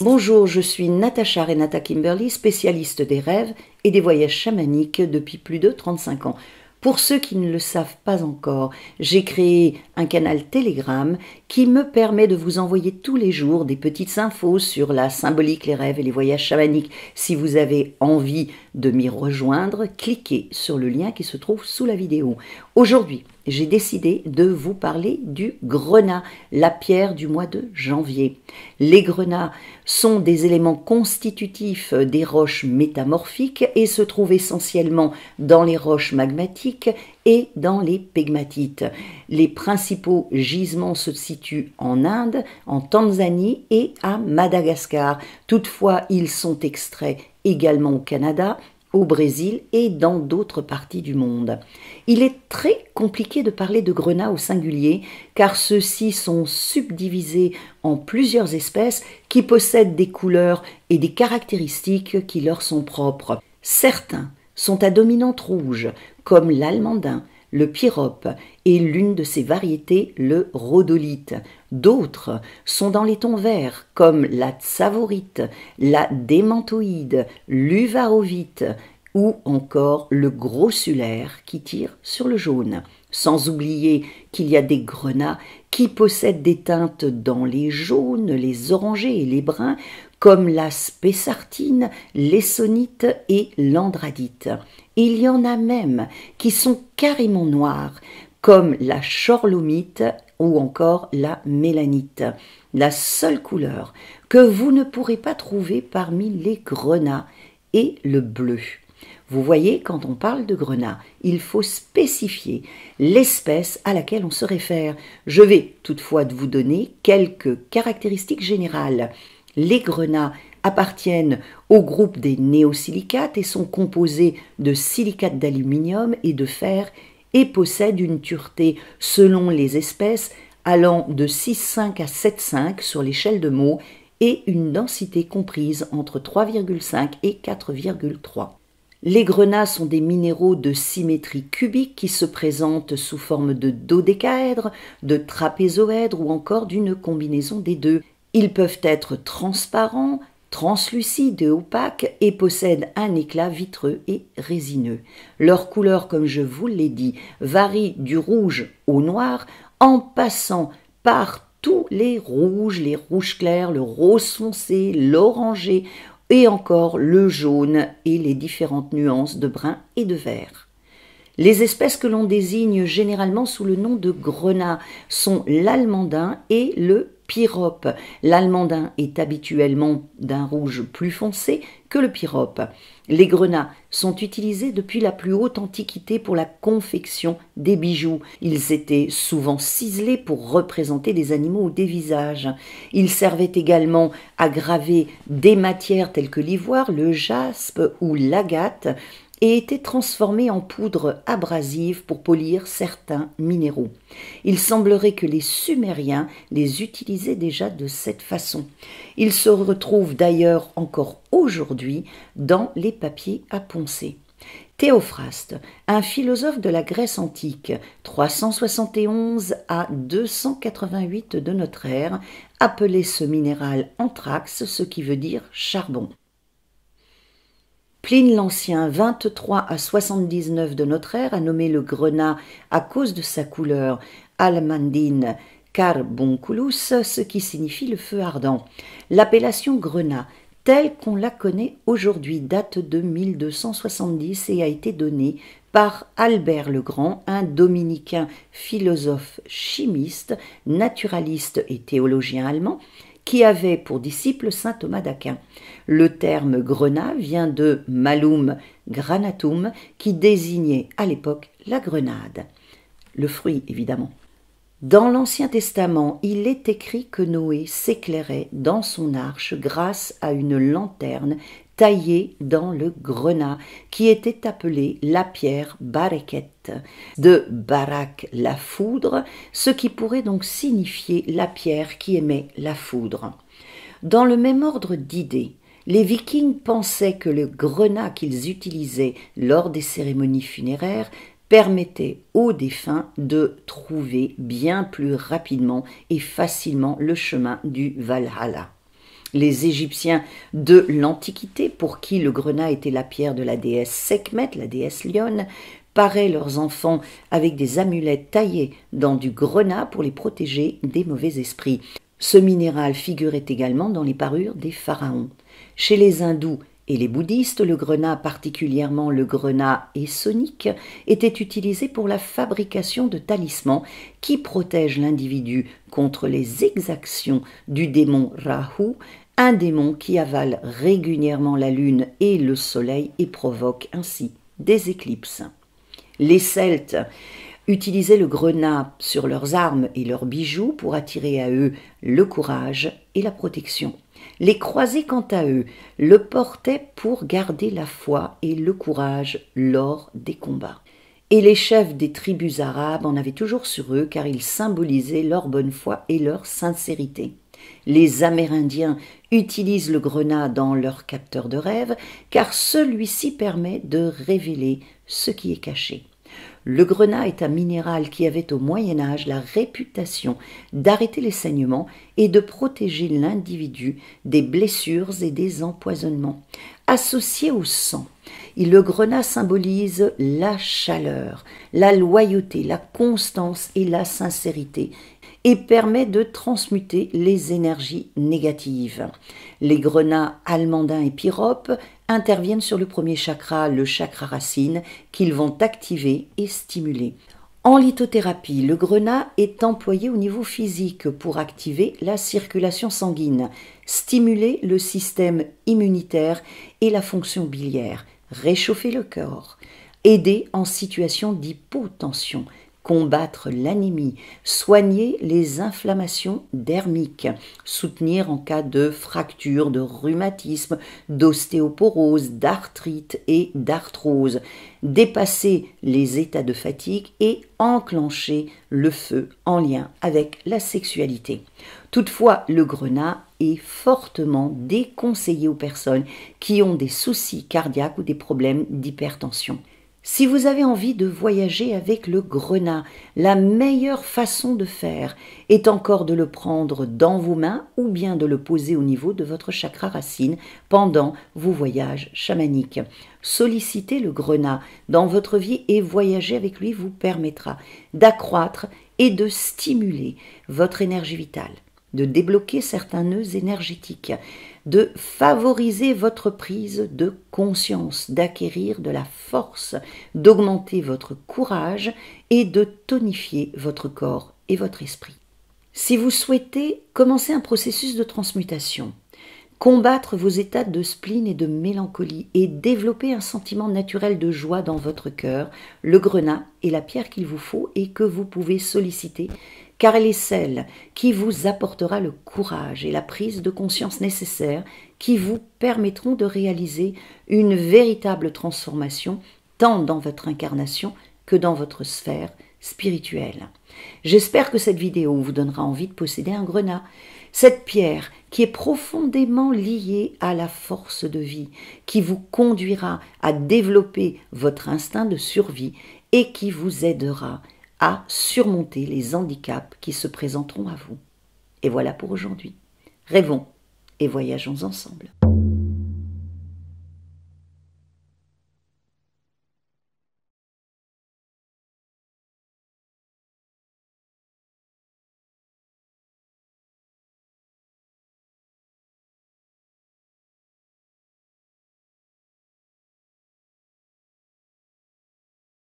Bonjour, je suis Natacha Renata Kimberly, spécialiste des rêves et des voyages chamaniques depuis plus de 35 ans. Pour ceux qui ne le savent pas encore, j'ai créé un canal Telegram qui me permet de vous envoyer tous les jours des petites infos sur la symbolique, les rêves et les voyages chamaniques. Si vous avez envie de m'y rejoindre, cliquez sur le lien qui se trouve sous la vidéo. Aujourd'hui, j'ai décidé de vous parler du grenat, la pierre du mois de janvier. Les grenats sont des éléments constitutifs des roches métamorphiques et se trouvent essentiellement dans les roches magmatiques et dans les pegmatites. Les principaux gisements se situent en Inde, en Tanzanie et à Madagascar. Toutefois, ils sont extraits également au Canada, au Brésil et dans d'autres parties du monde. Il est très compliqué de parler de grenats au singulier car ceux-ci sont subdivisés en plusieurs espèces qui possèdent des couleurs et des caractéristiques qui leur sont propres. Certains sont à dominante rouge comme l'almandin, le pyrope et l'une de ses variétés, le rhodolite. D'autres sont dans les tons verts comme la tsavorite, la démantoïde, l'uvarovite ou encore le grossulaire qui tire sur le jaune. Sans oublier qu'il y a des grenats qui possèdent des teintes dans les jaunes, les orangés et les bruns comme la spessartine, l'essonite et l'andradite. Il y en a même qui sont carrément noirs, comme la chorlomite ou encore la mélanite. La seule couleur que vous ne pourrez pas trouver parmi les grenats est le bleu. Vous voyez, quand on parle de grenat, il faut spécifier l'espèce à laquelle on se réfère. Je vais toutefois vous donner quelques caractéristiques générales. Les grenats appartiennent au groupe des néosilicates et sont composés de silicates d'aluminium et de fer et possèdent une dureté selon les espèces allant de 6,5 à 7,5 sur l'échelle de Mohs et une densité comprise entre 3,5 et 4,3. Les grenats sont des minéraux de symétrie cubique qui se présentent sous forme de dodécaèdre, de trapézoèdre ou encore d'une combinaison des deux. Ils peuvent être transparents, translucides et opaques et possèdent un éclat vitreux et résineux. Leur couleur, comme je vous l'ai dit, varie du rouge au noir en passant par tous les rouges clairs, le rose foncé, l'orangé et encore le jaune et les différentes nuances de brun et de vert. Les espèces que l'on désigne généralement sous le nom de grenat sont l'almandin et le pyrope. L'almandin est habituellement d'un rouge plus foncé que le pyrope. Les grenats sont utilisés depuis la plus haute antiquité pour la confection des bijoux. Ils étaient souvent ciselés pour représenter des animaux ou des visages. Ils servaient également à graver des matières telles que l'ivoire, le jaspe ou l'agate et étaient transformés en poudre abrasive pour polir certains minéraux. Il semblerait que les Sumériens les utilisaient déjà de cette façon. Ils se retrouvent d'ailleurs encore aujourd'hui dans les papiers à poncer. Théophraste, un philosophe de la Grèce antique, 371 à 288 de notre ère, appelait ce minéral anthrax, ce qui veut dire charbon. Pline l'Ancien, 23 à 79 de notre ère, a nommé le grenat à cause de sa couleur almandine carbunculus, ce qui signifie le feu ardent. L'appellation grenat, telle qu'on la connaît aujourd'hui, date de 1270 et a été donnée par Albert le Grand, un dominicain philosophe chimiste, naturaliste et théologien allemand, qui avait pour disciple saint Thomas d'Aquin. Le terme grenat vient de malum granatum, qui désignait à l'époque la grenade. Le fruit, évidemment. Dans l'Ancien Testament, il est écrit que Noé s'éclairait dans son arche grâce à une lanterne taillée dans le grenat, qui était appelée la pierre bareket, de barak la foudre, ce qui pourrait donc signifier la pierre qui émet la foudre. Dans le même ordre d'idées, les Vikings pensaient que le grenat qu'ils utilisaient lors des cérémonies funéraires permettait aux défunts de trouver bien plus rapidement et facilement le chemin du Valhalla. Les Égyptiens de l'Antiquité, pour qui le grenat était la pierre de la déesse Sekhmet, la déesse lionne, paraient leurs enfants avec des amulettes taillées dans du grenat pour les protéger des mauvais esprits. Ce minéral figurait également dans les parures des pharaons. Chez les hindous et les bouddhistes, le grenat, particulièrement le grenat essonique, était utilisé pour la fabrication de talismans qui protègent l'individu contre les exactions du démon Rahu, un démon qui avale régulièrement la lune et le soleil et provoque ainsi des éclipses. Les Celtes utilisaient le grenat sur leurs armes et leurs bijoux pour attirer à eux le courage et la protection. Les croisés, quant à eux, le portaient pour garder la foi et le courage lors des combats. Et les chefs des tribus arabes en avaient toujours sur eux car ils symbolisaient leur bonne foi et leur sincérité. Les Amérindiens utilisent le grenat dans leur capteur de rêve car celui-ci permet de révéler ce qui est caché. Le grenat est un minéral qui avait au Moyen-Âge la réputation d'arrêter les saignements et de protéger l'individu des blessures et des empoisonnements. Associé au sang, le grenat symbolise la chaleur, la loyauté, la constance et la sincérité et permet de transmuter les énergies négatives. Les grenats almandin et pyrope interviennent sur le premier chakra, le chakra racine, qu'ils vont activer et stimuler. En lithothérapie, le grenat est employé au niveau physique pour activer la circulation sanguine, stimuler le système immunitaire et la fonction biliaire, réchauffer le corps, aider en situation d'hypotension, combattre l'anémie, soigner les inflammations dermiques, soutenir en cas de fracture, de rhumatisme, d'ostéoporose, d'arthrite et d'arthrose, dépasser les états de fatigue et enclencher le feu en lien avec la sexualité. Toutefois, le grenat est fortement déconseillé aux personnes qui ont des soucis cardiaques ou des problèmes d'hypertension. Si vous avez envie de voyager avec le grenat, la meilleure façon de faire est encore de le prendre dans vos mains ou bien de le poser au niveau de votre chakra racine pendant vos voyages chamaniques. Solliciter le grenat dans votre vie et voyager avec lui vous permettra d'accroître et de stimuler votre énergie vitale, de débloquer certains nœuds énergétiques, de favoriser votre prise de conscience, d'acquérir de la force, d'augmenter votre courage et de tonifier votre corps et votre esprit. Si vous souhaitez commencer un processus de transmutation, combattre vos états de spleen et de mélancolie et développer un sentiment naturel de joie dans votre cœur, le grenat est la pierre qu'il vous faut et que vous pouvez solliciter car elle est celle qui vous apportera le courage et la prise de conscience nécessaires qui vous permettront de réaliser une véritable transformation tant dans votre incarnation que dans votre sphère spirituelle. J'espère que cette vidéo vous donnera envie de posséder un grenat, cette pierre qui est profondément liée à la force de vie, qui vous conduira à développer votre instinct de survie et qui vous aidera à surmonter les handicaps qui se présenteront à vous. Et voilà pour aujourd'hui. Rêvons et voyageons ensemble.